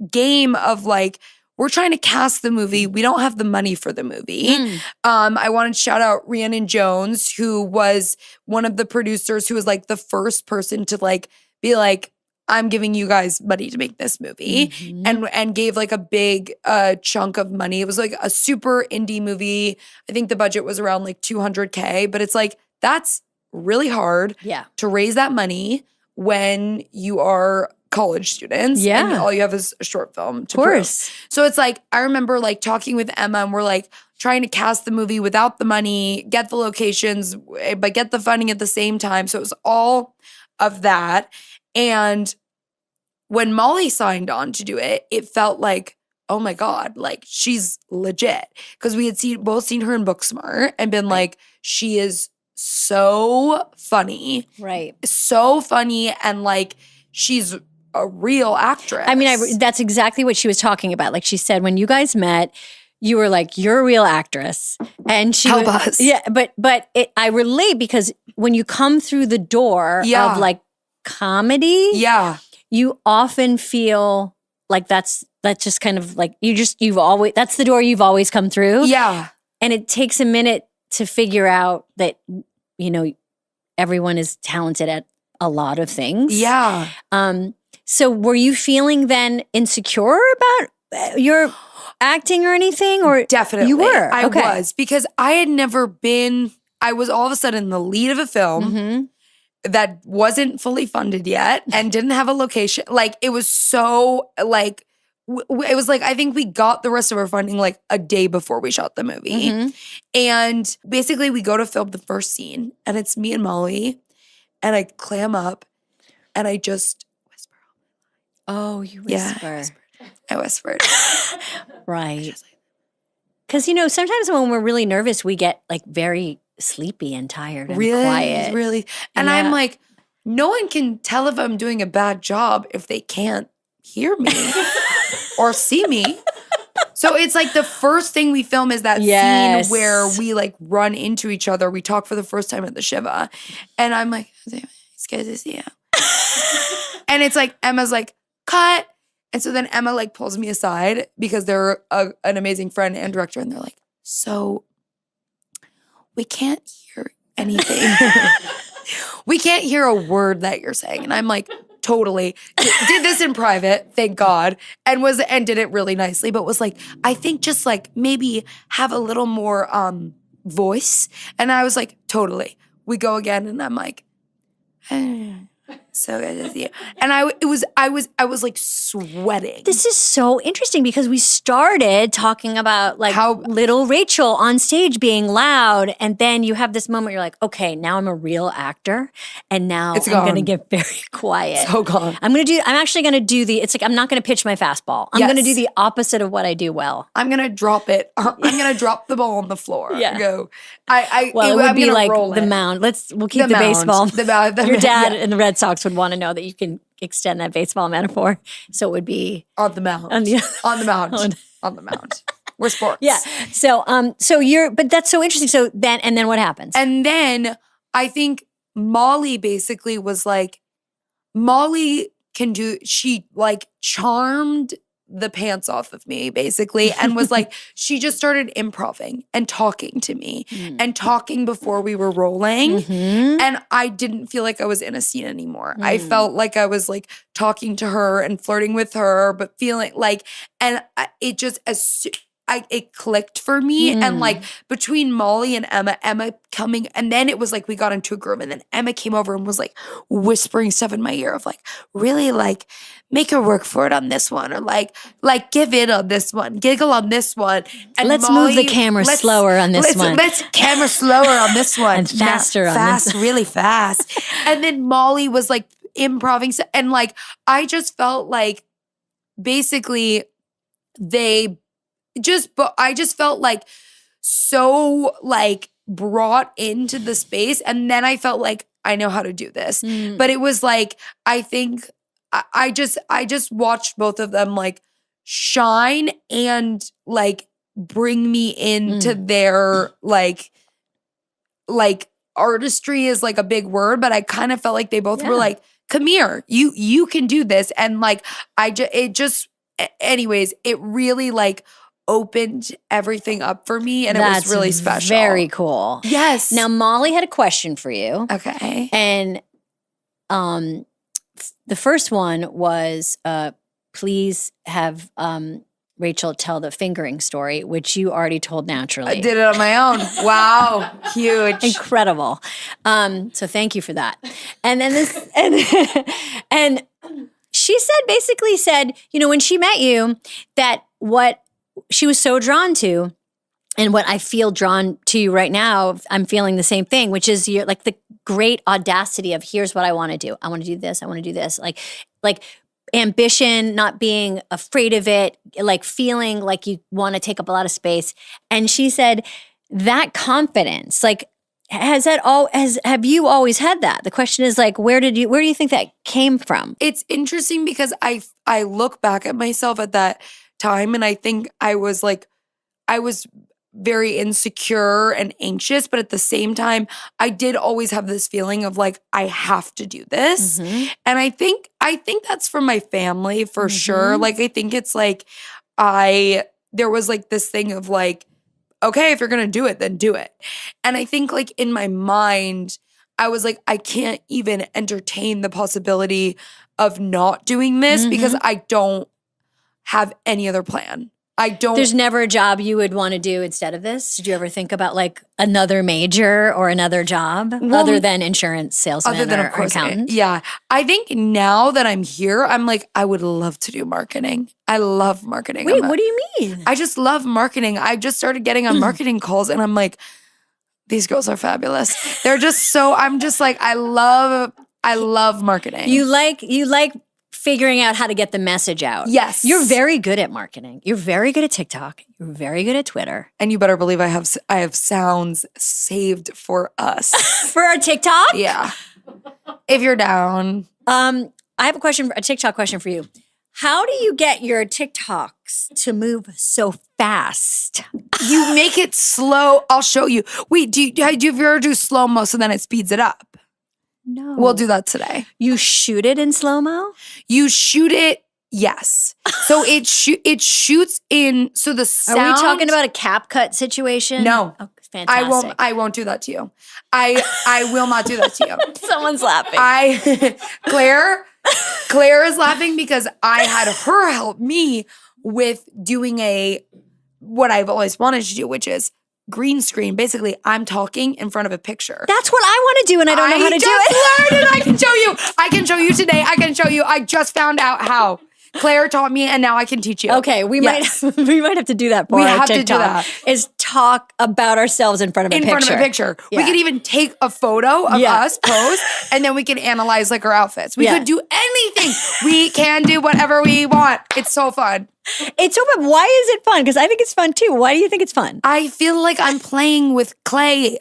game of like, we're trying to cast the movie. We don't have the money for the movie. I wanted to shout out Rhiannon Jones, who was one of the producers who was like the first person to like be like, I'm giving you guys money to make this movie, and gave like a big chunk of money. It was like a super indie movie. I think the budget was around like $200K, but it's like, that's really hard to raise that money when you are college students and all you have is a short film to prove. So it's like, I remember like talking with Emma and we're like trying to cast the movie without the money, get the locations, but get the funding at the same time. So it was all of that. And when Molly signed on to do it, it felt like, oh my God, like she's legit. Because we had both seen her in Booksmart and been like, she is so funny. Right. So funny, and like she's a real actress. I mean, that's exactly what she was talking about. Like she said, when you guys met, you were like, you're a real actress. And she help us. Yeah, but I relate because when you come through the door of like comedy, you often feel like that's just kind of like you've always, that's the door you've always come through. Yeah. And it takes a minute to figure out that, you know, everyone is talented at a lot of things. Yeah. So were you feeling then insecure about your acting or anything? Or definitely. You were. I was, because I had never been, I was all of a sudden the lead of a film that wasn't fully funded yet and didn't have a location. Like it was so like, it was like, I think we got the rest of our funding like a day before we shot the movie. And basically we go to film the first scene and it's me and Molly, and I clam up and I just whisper. Oh, you whisper. Yeah, I whispered. Right. Because, you know, sometimes when we're really nervous, we get like very sleepy and tired and quiet. Really. And I'm like, no one can tell if I'm doing a bad job if they can't hear me or see me. So it's like the first thing we film is that scene where we like run into each other. We talk for the first time at the Shiva. And I'm like, it's good to see you. And it's like, Emma's like, cut. And so then Emma like pulls me aside because they're an amazing friend and director. And they're like, so we can't hear anything. We can't hear a word that you're saying. And I'm like, totally. Did this in private, thank God. And did it really nicely, but was like, I think just like maybe have a little more voice. And I was like, totally. We go again and I'm like, so good to see you. And I was like sweating. This is so interesting because we started talking about like how little Rachel on stage being loud, and then you have this moment you're like, okay, now I'm a real actor, and now I'm going to get very quiet. So gone. I'm actually going to do it's like I'm not going to pitch my fastball. I'm going to do the opposite of what I do well. I'm going to drop it. I'm going to drop the ball on the floor. Yeah. Go. It would be like the mound. We'll keep the baseball. Your dad and the Red Sox would want to know that you can extend that baseball metaphor. So it would be on the mound. On the mound. On the mound. We're sports. Yeah. So but that's so interesting. So then what happens? And then I think Molly basically was like, she like charmed the pants off of me basically, and was like, she just started improvising and talking to me and talking before we were rolling. And I didn't feel like I was in a scene anymore. I felt like I was like talking to her and flirting with her, but feeling like, and it just, it clicked for me. And like between Molly and Emma coming, and then it was like we got into a groove, and then Emma came over and was like whispering stuff in my ear of like, really like make her work for it on this one, or like give in on this one, giggle on this one. And Let's Molly, move the camera slower on this one. Let's camera slower on this one. And faster on fast, really fast. And then Molly was like improvising, and like I just felt like basically I just felt like so like brought into the space, and then I felt like I know how to do this. But it was like I think I just watched both of them like shine and like bring me into their like artistry is like a big word, but I kind of felt like they both were like, come here, you can do this. And like anyways, it really like opened everything up for me, and That's it was really special. Very cool. Yes. Now, Molly had a question for you. Okay. And the first one was please have Rachel tell the fingering story, which you already told naturally. I did it on my own. Wow. Huge. Incredible. So thank you for that. And then this and she basically said, you know, when she met you, that what she was so drawn to, and what I feel drawn to you right now, I'm feeling the same thing, which is you're like the great audacity of here's what I want to do. I want to do this. I want to do this. Like ambition, not being afraid of it, like feeling like you want to take up a lot of space. And she said that confidence, like, have you always had that? The question is like, where do you think that came from? It's interesting because I look back at myself at that time, and I think I was very insecure and anxious, but at the same time, I did always have this feeling of like, I have to do this. And I think that's from my family for sure. Like, I think it's like, there was like this thing of like, okay, if you're going to do it, then do it. And I think like in my mind, I was like, I can't even entertain the possibility of not doing this because I don't have any other plan. There's never a job you would want to do instead of this? Did you ever think about like another major or another job other than insurance salesman or accountant? Yeah. I think now that I'm here, I'm like, I would love to do marketing. I love marketing. Wait, what do you mean? I just love marketing. I just started getting on marketing calls, and I'm like, these girls are fabulous. They're just so, I'm just like, I love marketing. You like figuring out how to get the message out. Yes. You're very good at marketing. You're very good at TikTok. You're very good at Twitter. And you better believe I have sounds saved for us. For our TikTok? Yeah. If you're down. I have a TikTok question for you. How do you get your TikToks to move so fast? You make it slow. I'll show you. Wait, do you ever do slow-mo so then it speeds it up? No. We'll do that today. You shoot it in slow-mo? You shoot it, yes. So it shoots in, so the sound. Are we talking about a cap-cut situation? No. Oh, fantastic. I won't do that to you. I will not do that to you. Someone's laughing. Claire is laughing because I had her help me with doing what I've always wanted to do, which is green screen. Basically, I'm talking in front of a picture. That's what I want to do, and I don't know how to do it. I just learned it. I can show you. I can show you today. I can show you. I just found out how. Claire taught me, and now I can teach you. Okay, we might have to do that for We our have to do TikTok, that. Is talk about ourselves in front of a picture. In front of a picture. Yeah. We could even take a photo of us, pose, and then we can analyze like our outfits. We could do anything. We can do whatever we want. It's so fun. It's so fun. Why is it fun? Because I think it's fun too. Why do you think it's fun? I feel like I'm playing with clay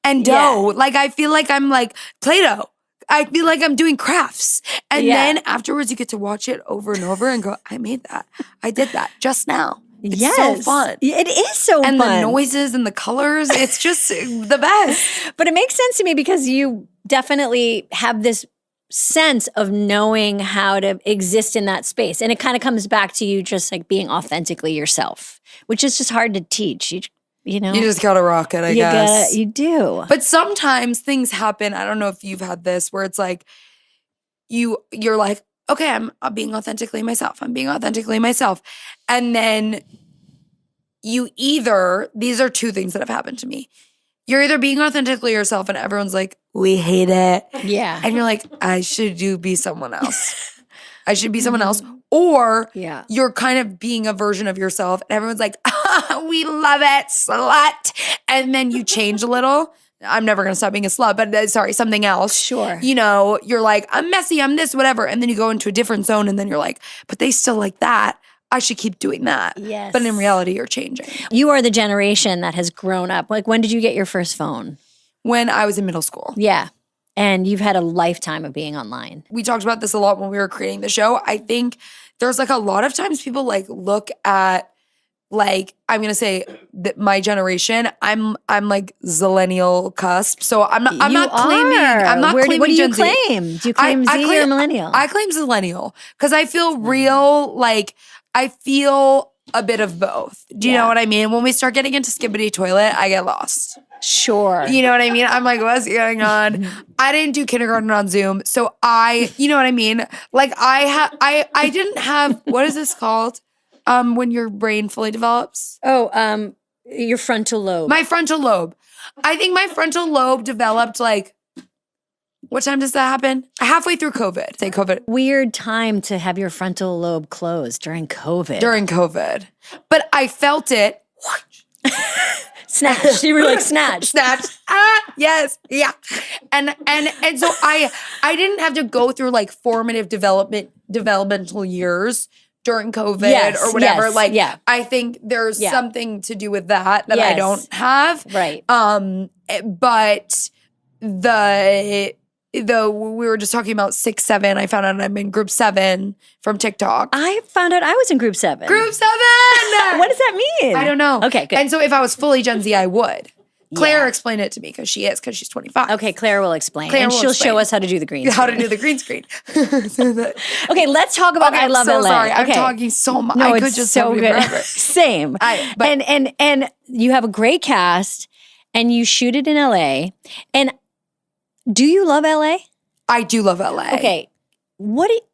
and dough. Yeah. Like I feel like I'm like Play-Doh. I feel like I'm doing crafts. And then afterwards you get to watch it over and over and go, I made that. I did that just now. It's so fun. It is so fun. And the noises and the colors, it's just the best. But it makes sense to me because you definitely have this sense of knowing how to exist in that space. And it kind of comes back to you just like being authentically yourself, which is just hard to teach. You know? You just gotta rock it, I guess. You do. But sometimes things happen. I don't know if you've had this where it's like you're like, okay, I'm being authentically myself. I'm being authentically myself. And then these are two things that have happened to me. You're either being authentically yourself and everyone's like, we hate it. Yeah. And you're like, I should be someone else. I should be someone else. Or you're kind of being a version of yourself and everyone's like, we love it, slut. And then you change a little. I'm never going to stop being a slut, but sorry, something else. Sure. You know, you're like, I'm messy, I'm this, whatever. And then you go into a different zone and then you're like, but they still like that. I should keep doing that. Yes. But in reality, you're changing. You are the generation that has grown up. Like, when did you get your first phone? When I was in middle school. Yeah. And you've had a lifetime of being online. We talked about this a lot when we were creating the show. I think there's like a lot of times people like look at like, I'm going to say that my generation, I'm like zillennial cusp. So I'm not claiming What do you Gen Z. claim? Do you claim Z or millennial? I claim zillennial because I feel real, like I feel a bit of both. Do you know what I mean? When we start getting into Skibbity Toilet, I get lost. Sure. You know what I mean? I'm like, what's going on? I didn't do kindergarten on Zoom. So you know what I mean? Like I didn't have, what is this called? When your brain fully develops? Oh, your frontal lobe. My frontal lobe. I think my frontal lobe developed like, what time does that happen? Halfway through COVID. Say COVID. Weird time to have your frontal lobe closed during COVID. During COVID. But I felt it. Snatched. You were like snatched. Snatched. Yes. Yeah. And so I didn't have to go through like formative developmental years during COVID or whatever. I think there's something to do with that I don't have. Right. But we were just talking about 6, 7. I found out I'm in group 7 from TikTok. I found out I was in group 7. Group 7! What does that mean? I don't know. Okay, good. And so if I was fully Gen Z, I would. Claire explained it to me because she's 25. Okay, Claire will explain. She'll show us how to do the green screen. How to do the green screen. Okay, let's talk about I Love LA. Sorry, I'm talking so much. No, I could it's just so good. forever. Same. And you have a great cast and you shoot it in LA. And do you love LA? I do love LA. Okay.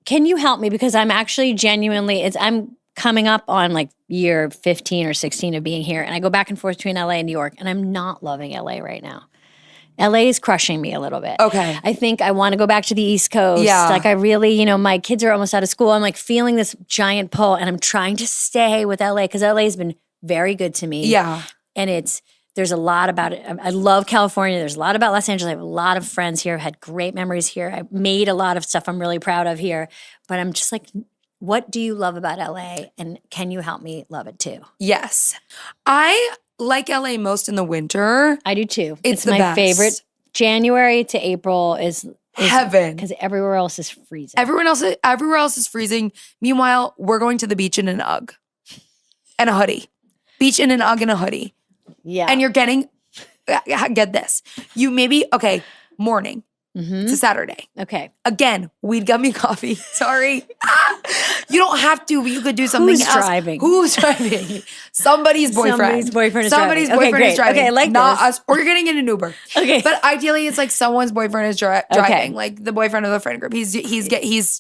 Can you help me? Because I'm actually genuinely, I'm coming up on like year 15 or 16 of being here. And I go back and forth between LA and New York. And I'm not loving LA right now. LA is crushing me a little bit. Okay. I think I want to go back to the East Coast. Yeah. Like I really, my kids are almost out of school. I'm like feeling this giant pull and I'm trying to stay with LA because LA has been very good to me. Yeah. And there's a lot about it. I love California. There's a lot about Los Angeles. I have a lot of friends here. I've had great memories here. I made a lot of stuff I'm really proud of here. But I'm just like, what do you love about LA? And can you help me love it too? Yes. I like LA most in the winter. I do too. It's my best. favorite. January to April is heaven. Because everywhere else is freezing. Everywhere else is freezing. Meanwhile, we're going to the beach in an UGG and a hoodie. Beach in an UGG and a hoodie. Yeah. And you're getting, get this. Morning. Mm-hmm. It's a Saturday. Okay. Again, weed gummy coffee. Sorry. You don't have to, but you could do something else. Who's driving? Somebody's boyfriend. Somebody's boyfriend is Somebody's driving. boyfriend is driving. Okay, like not this. us. Or you're getting in an Uber. Okay. But ideally, it's like someone's boyfriend is driving. Okay. Like the boyfriend of the friend group. He's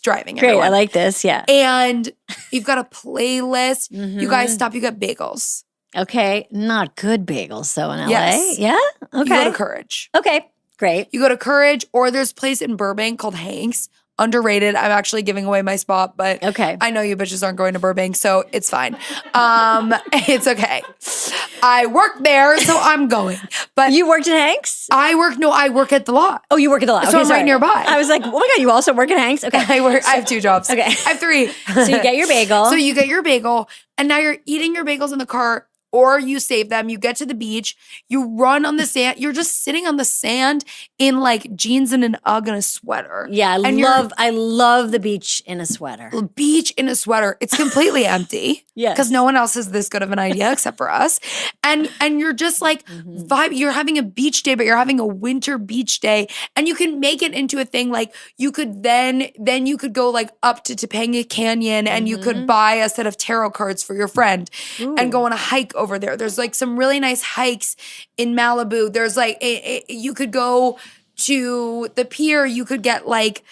driving. Great. Everyone. I like this. Yeah. And you've got a playlist. Mm-hmm. You guys stop. You get bagels. Okay. Not good bagels though in LA. Yes. Yeah. Okay. You go to Courage. Okay. Great. You go to Courage, or there's a place in Burbank called Hank's. Underrated. I'm actually giving away my spot, but okay. I know you bitches aren't going to Burbank, so it's fine. It's okay. I work there, so I'm going. But you worked at Hank's? I work at the lot. Oh, you work at the lot. So I'm right nearby. I was like, oh my God, you also work at Hank's? Okay. I have 2 jobs. Okay. I have 3. So you get your bagel. So you get your bagel, and now you're eating your bagels in the car, or you save them, you get to the beach, you run on the sand, you're just sitting on the sand in like jeans and an UGG and a sweater. Yeah, I love the beach in a sweater. Beach in a sweater. It's completely empty. Yes. Because no one else has this good of an idea except for us. And you're just like vibe, you're having a beach day, but you're having a winter beach day. And you can make it into a thing like you could then you could go like up to Topanga Canyon and you could buy a set of tarot cards for your friend and go on a hike over there. There's like some really nice hikes in Malibu. There's like you could go to the pier. You could get like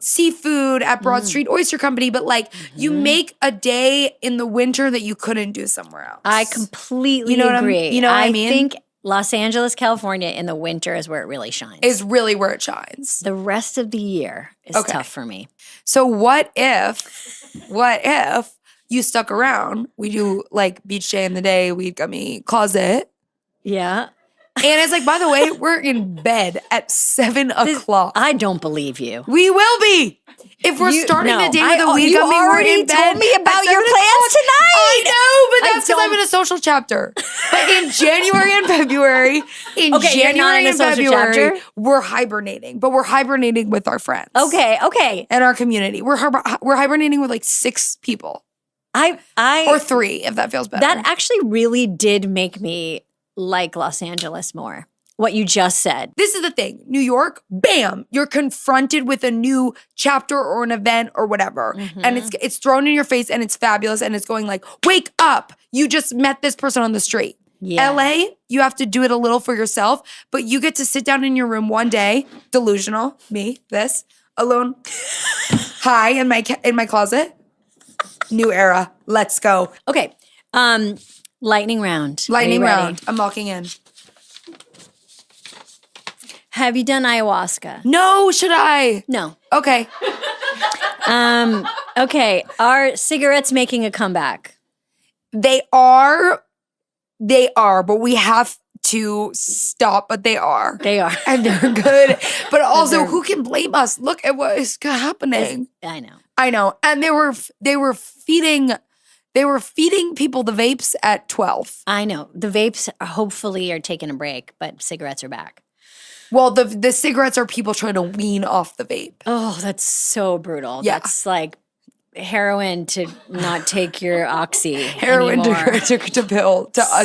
seafood at Broad Street Oyster Company, but like you make a day in the winter that you couldn't do somewhere else. I completely You know what agree. you know what I mean? I think Los Angeles, California in the winter is where it really shines. Is really where it shines. The rest of the year is tough for me. So what if you stuck around? We do like beach day in the day, weed gummy closet. Yeah. And it's like, by the way, we're in bed at 7 o'clock. I don't believe you. We will be. If we're starting the day with a weed gummy, we're in bed. You already told me about your plans tonight. I know, but that's because I'm in a social chapter. But in January and February, we're hibernating. But we're hibernating with our friends. Okay. And our community. We're hibernating with like 6 people. Or 3, if that feels better. That actually really did make me like Los Angeles more. What you just said. This is the thing. New York, bam, you're confronted with a new chapter or an event or whatever. And it's thrown in your face and it's fabulous and it's going like, wake up. You just met this person on the street. Yeah. LA, you have to do it a little for yourself, but you get to sit down in your room one day, delusional, me, this, alone, high in my closet. New era. Let's go. Okay. Lightning round. Lightning round. I'm walking in. Have you done ayahuasca? No, should I? No. Okay. Okay. Are cigarettes making a comeback? They are, but we have to stop, but they are. They are. And they're good. But also, who can blame us? Look at what is happening. I know. And they were feeding people the vapes at 12. I know. The vapes hopefully are taking a break, but cigarettes are back. Well, the cigarettes are people trying to wean off the vape. Oh, that's so brutal. Yeah. That's like heroin to not take your oxy heroin anymore. to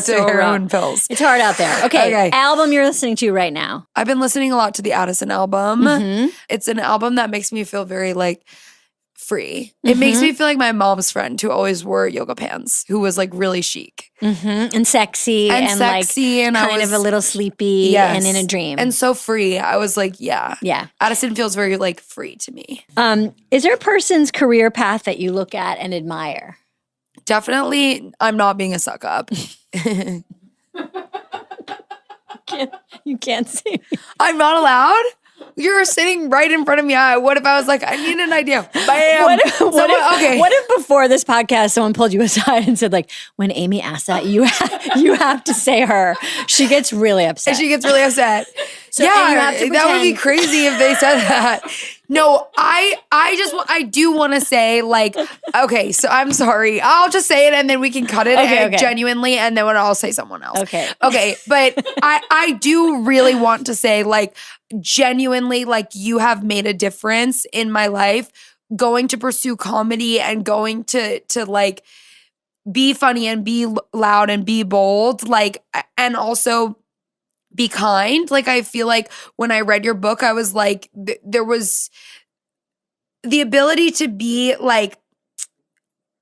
heroin pills. It's hard out there. Okay. Album you're listening to right now. I've been listening a lot to the Addison album. It's an album that makes me feel very like free. It makes me feel like my mom's friend who always wore yoga pants, who was like really chic and sexy and like and kind of a little sleepy and in a dream and so free. I was like, yeah. Addison feels very like free to me. Is there a person's career path that you look at and admire? Definitely, I'm not being a suck up. You can't see me. I'm not allowed? You're sitting right in front of me. What if I was like, I need an idea? Bam. What if before this podcast, someone pulled you aside and said, like, when Amy asks that, you have to say her. She gets really upset. So, that would be crazy if they said that. No, I do want to say like, okay, so I'm sorry. I'll just say it and then we can cut it genuinely and then I'll say someone else. Okay. But I do really want to say like, genuinely, like you have made a difference in my life going to pursue comedy and going to like be funny and be loud and be bold, like, and also be kind. Like, I feel like when I read your book, I was like, there was the ability to be like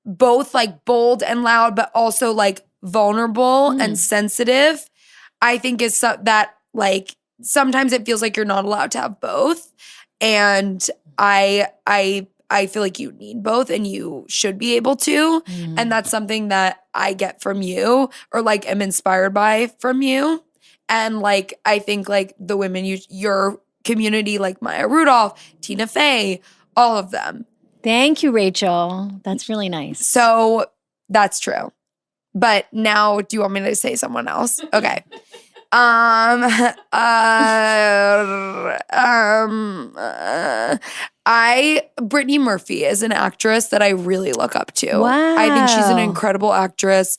both like bold and loud, but also like vulnerable and sensitive. I think is that like sometimes it feels like you're not allowed to have both. And I feel like you need both and you should be able to. And that's something that I get from you or like am inspired by from you. And like, I think like the women, your community, like Maya Rudolph, Tina Fey, all of them. Thank you, Rachel. That's really nice. So that's true. But now, do you want me to say someone else? Okay. Brittany Murphy is an actress that I really look up to. Wow. I think she's an incredible actress.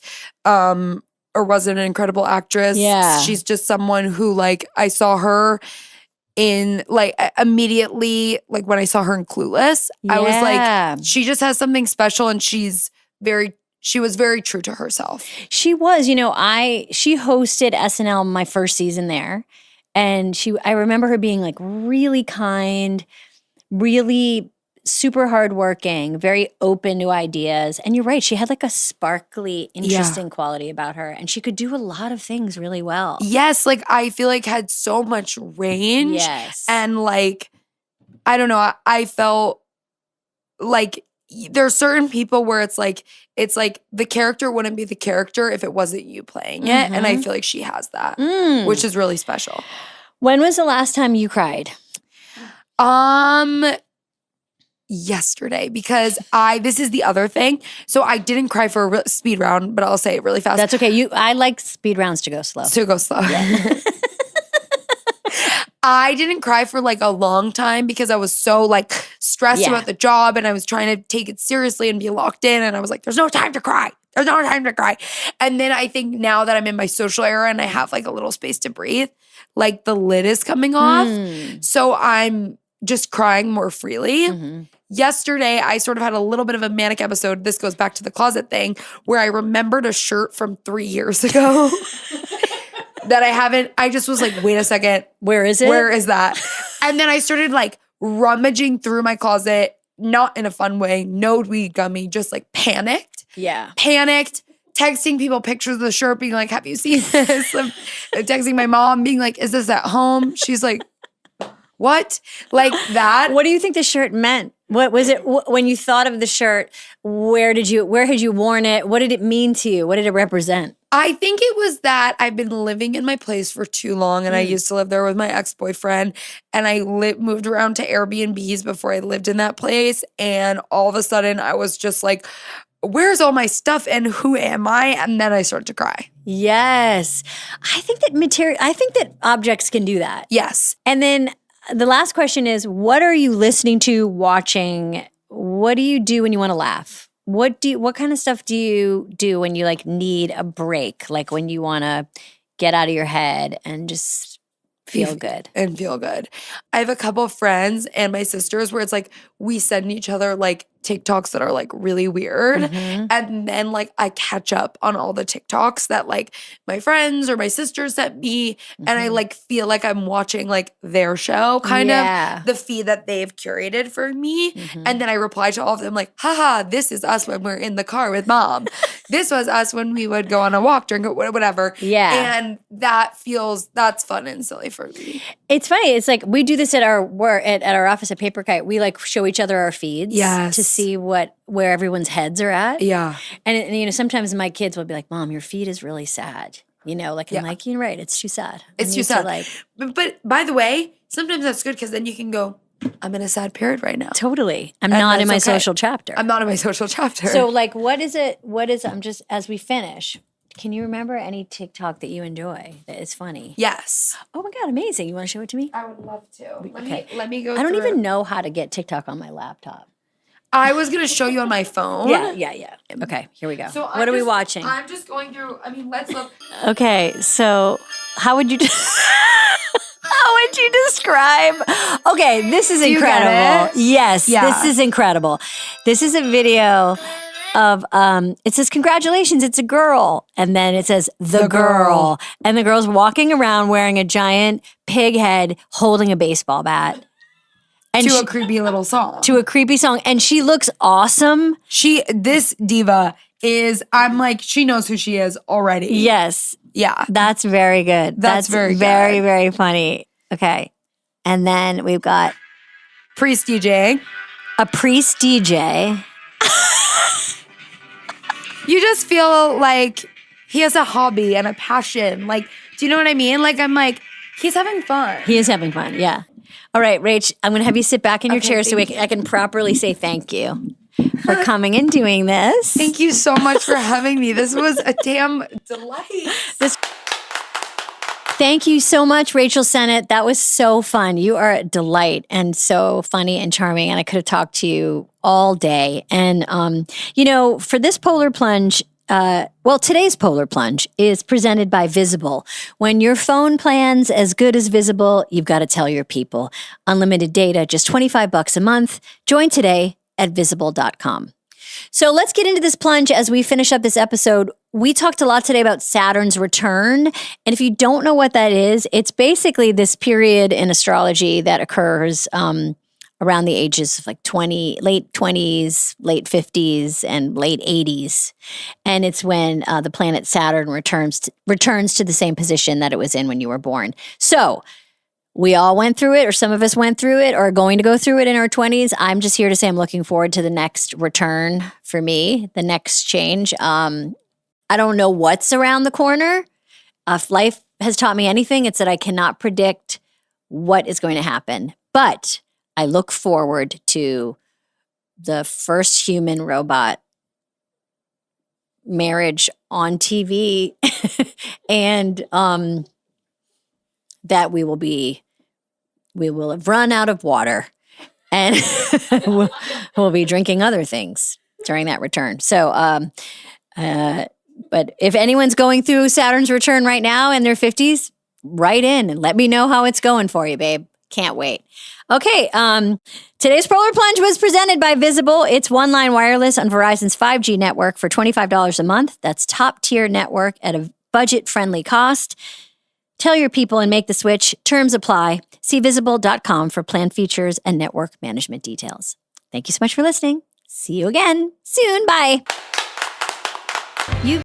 Or was an incredible actress. Yeah. She's just someone who like I saw her in like immediately, like when I saw her in Clueless, I was like, she just has something special and she was very true to herself. She was, she hosted SNL my first season there. And I remember her being like really kind, really super hardworking, very open to ideas. And you're right, she had like a sparkly, interesting quality about her. And she could do a lot of things really well. Yes, like I feel like had so much range. Yes. And like I don't know. I felt like there's certain people where it's like the character wouldn't be the character if it wasn't you playing it. And I feel like she has that, which is really special. When was the last time you cried? Yesterday, because this is the other thing. So I didn't cry for a speed round, but I'll say it really fast. That's okay. I like speed rounds to go slow. To go slow. Yeah. I didn't cry for like a long time because I was so like stressed about the job and I was trying to take it seriously and be locked in. And I was like, there's no time to cry. There's no time to cry. And then I think now that I'm in my social era and I have like a little space to breathe, like the lid is coming off. So I'm just crying more freely. Yesterday, I sort of had a little bit of a manic episode. This goes back to the closet thing where I remembered a shirt from 3 years ago. That I just was like, wait a second. Where is it? Where is that? And then I started like rummaging through my closet, not in a fun way, no weed gummy, just like panicked. Yeah. Panicked, texting people pictures of the shirt, being like, have you seen this? I'm texting my mom, being like, is this at home? She's like, what? Like that. What do you think the shirt meant? What was it when you thought of the shirt? Where had you worn it? What did it mean to you? What did it represent? I think it was that I've been living in my place for too long, and I used to live there with my ex-boyfriend, and I moved around to Airbnbs before I lived in that place, and all of a sudden I was just like, where's all my stuff and who am I? And then I started to cry. Yes. I think that objects can do that. Yes. And then the last question is, what are you listening to, watching? What do you do when you want to laugh? What kind of stuff do you do when you like need a break? Like when you want to get out of your head and just feel good. And feel good. I have a couple of friends and my sisters where it's like we send each other like TikToks that are like really weird. And then like I catch up on all the TikToks that like my friends or my sisters sent me. And I like feel like I'm watching like their show, kind of the feed that they've curated for me. And then I reply to all of them like, haha, this is us when we're in the car with mom. This was us when we would go on a walk, drink whatever. Yeah. And that's fun and silly for me. It's funny. It's like we do this at our work at our office at Paper Kite. We like show each other our feeds to see where everyone's heads are at. Yeah. And you know, sometimes my kids will be like, "Mom, your feed is really sad." You know, like I'm like, "You're right. It's too sad. It's too sad." But by the way, sometimes that's good because then you can go, I'm in a sad period right now. Totally. I'm not in my social chapter. I'm not in my social chapter. So like, what is it? I'm just, as we finish, can you remember any TikTok that you enjoy that is funny? Yes. Oh my God, amazing. You want to show it to me? I would love to. Let me go I don't even know how to get TikTok on my laptop. I was going to show you on my phone. Yeah. Okay, here we go. So what are we watching? I'm just going through, let's look. Okay, so how would you describe? Okay, this is incredible. Yes, this is incredible. This is a video of it says congratulations, it's a girl, and then it says the girl, and the girl's walking around wearing a giant pig head, holding a baseball bat. And to a creepy little song. To a creepy song. And she looks awesome. This diva is, I'm like, she knows who she is already. Yes. Yeah. That's very good. That's very, very, very funny. Okay. And then we've got Priest DJ. A Priest DJ. You just feel like he has a hobby and a passion. Like, do you know what I mean? Like, I'm like, he's having fun. He is having fun, yeah. All right, Rach, I'm going to have you sit back in your chair so I can properly say thank you for coming and doing this. Thank you so much for having me. This was a damn delight. Thank you so much, Rachel Sennett. That was so fun. You are a delight and so funny and charming, and I could have talked to you all day. And, you know, for this Polar Plunge, today's Polar Plunge is presented by Visible. When your phone plan's as good as Visible, you've got to tell your people. Unlimited data, just $25 a month. Join today at visible.com. So let's get into this plunge as we finish up this episode. We talked a lot today about Saturn's return. And if you don't know what that is, it's basically this period in astrology that occurs around the ages of like late 20s, late 50s, and late 80s. And it's when the planet Saturn returns to the same position that it was in when you were born. So we all went through it, or some of us went through it, or are going to go through it in our 20s. I'm just here to say I'm looking forward to the next return for me, the next change. I don't know what's around the corner. If life has taught me anything, it's that I cannot predict what is going to happen. But I look forward to the first human robot marriage on TV and that we will have run out of water and we'll be drinking other things during that return. So, but if anyone's going through Saturn's return right now in their 50s, write in and let me know how it's going for you, babe. Can't wait. Okay, today's Polar Plunge was presented by Visible. It's one-line wireless on Verizon's 5G network for $25 a month. That's top-tier network at a budget-friendly cost. Tell your people and make the switch. Terms apply. See visible.com for plan features and network management details. Thank you so much for listening. See you again soon. Bye.